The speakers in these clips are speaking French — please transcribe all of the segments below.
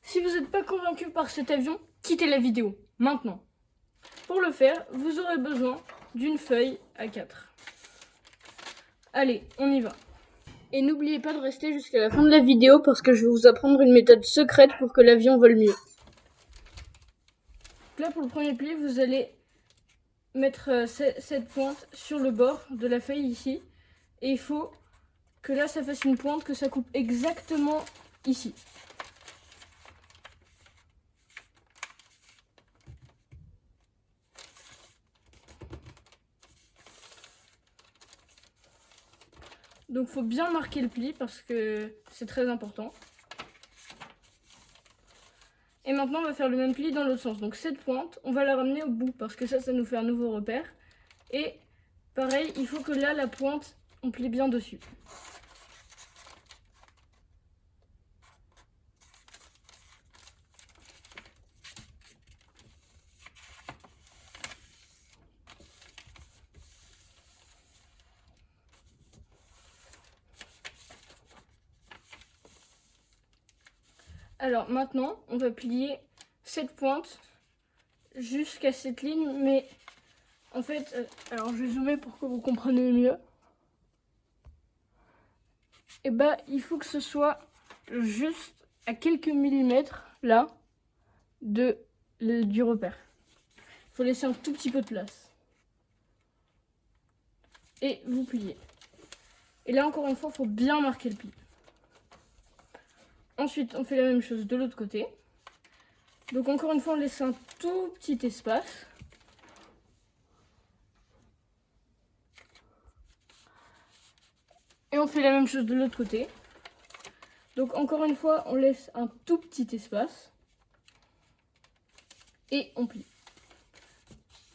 Si vous n'êtes pas convaincu par cet avion, quittez la vidéo, maintenant. Pour le faire, vous aurez besoin d'une feuille A4. Allez, on y va. Et n'oubliez pas de rester jusqu'à la fin de la vidéo parce que je vais vous apprendre une méthode secrète pour que l'avion vole mieux. Là, pour le premier pli, vous allez mettre cette pointe sur le bord de la feuille ici. Et il faut que là, ça fasse une pointe, que ça coupe exactement ici. Donc, il faut bien marquer le pli parce que c'est très important. Et maintenant, on va faire le même pli dans l'autre sens. Donc, cette pointe, on va la ramener au bout parce que ça nous fait un nouveau repère. Et pareil, il faut que là, la pointe, on plie bien dessus. Alors maintenant, on va plier cette pointe jusqu'à cette ligne, mais en fait, alors je vais zoomer pour que vous compreniez mieux. Et bah, il faut que ce soit juste à quelques millimètres là du repère. Il faut laisser un tout petit peu de place. Et vous pliez. Et là encore une fois, il faut bien marquer le pli. Ensuite, on fait la même chose de l'autre côté. Donc encore une fois, on laisse un tout petit espace. Et on fait la même chose de l'autre côté. Donc encore une fois, on laisse un tout petit espace. Et on plie.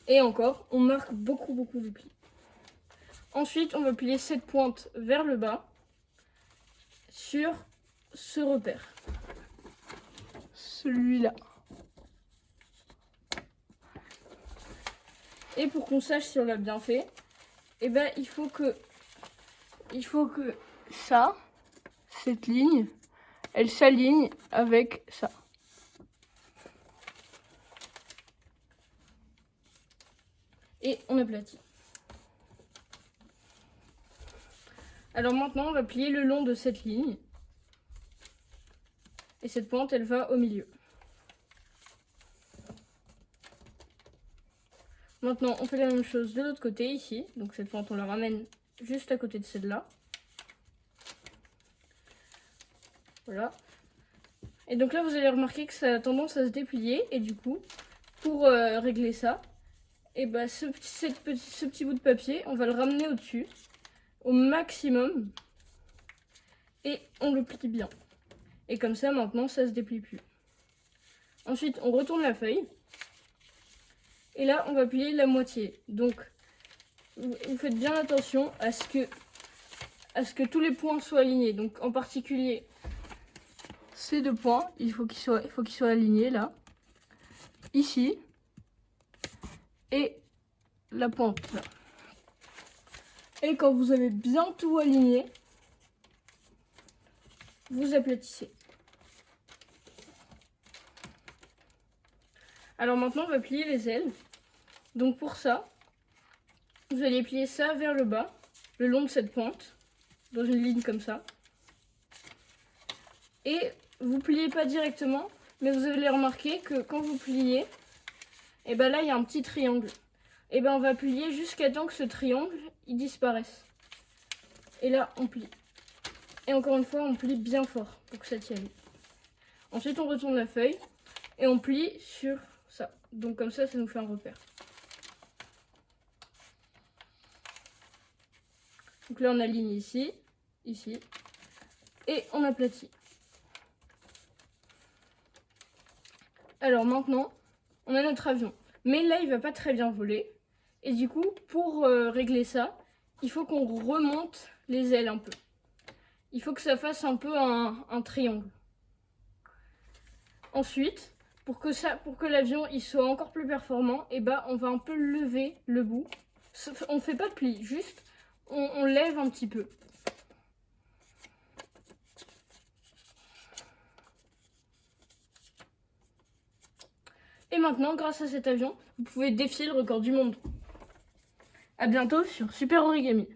Et encore, on marque beaucoup le pli. Ensuite, on va plier cette pointe vers le bas sur ce repère. Celui-là. Et pour qu'on sache si on l'a bien fait, eh ben, il faut que ça, cette ligne, elle s'aligne avec ça. Et on aplatit. Alors maintenant, on va plier le long de cette ligne. Et cette pointe, elle va au milieu. Maintenant, on fait la même chose de l'autre côté, ici. Donc cette pointe, on la ramène juste à côté de celle-là. Voilà. Et donc là, vous allez remarquer que ça a tendance à se déplier. Et du coup, pour régler ça, et bah, ce petit bout de papier, on va le ramener au-dessus, au maximum. Et on le plie bien. Et comme ça, maintenant, ça se déplie plus. Ensuite, on retourne la feuille. Et là, on va plier la moitié. Donc, vous faites bien attention à ce que tous les points soient alignés. Donc, en particulier, ces deux points, il faut qu'ils soient alignés là. Ici. Et la pointe là. Et quand vous avez bien tout aligné, vous aplatissez. Alors maintenant, on va plier les ailes. Donc pour ça, vous allez plier ça vers le bas, le long de cette pointe, dans une ligne comme ça. Et vous pliez pas directement, mais vous allez remarquer que quand vous pliez, et ben là il y a un petit triangle. Et ben on va plier jusqu'à temps que ce triangle il disparaisse. Et là on plie. Et encore une fois on plie bien fort pour que ça tienne. Ensuite on retourne la feuille et on plie sur ça. Donc comme ça nous fait un repère. Donc là on aligne ici, ici, et on aplatit. Alors maintenant, on a notre avion. Mais là, il va pas très bien voler. Et du coup, pour régler ça, il faut qu'on remonte les ailes un peu. Il faut que ça fasse un peu un triangle. Ensuite, pour que l'avion il soit encore plus performant, et ben, on va un peu lever le bout. On fait pas de pli, juste on lève un petit peu. Et maintenant, grâce à cet avion, vous pouvez défier le record du monde. À bientôt sur Super Origami.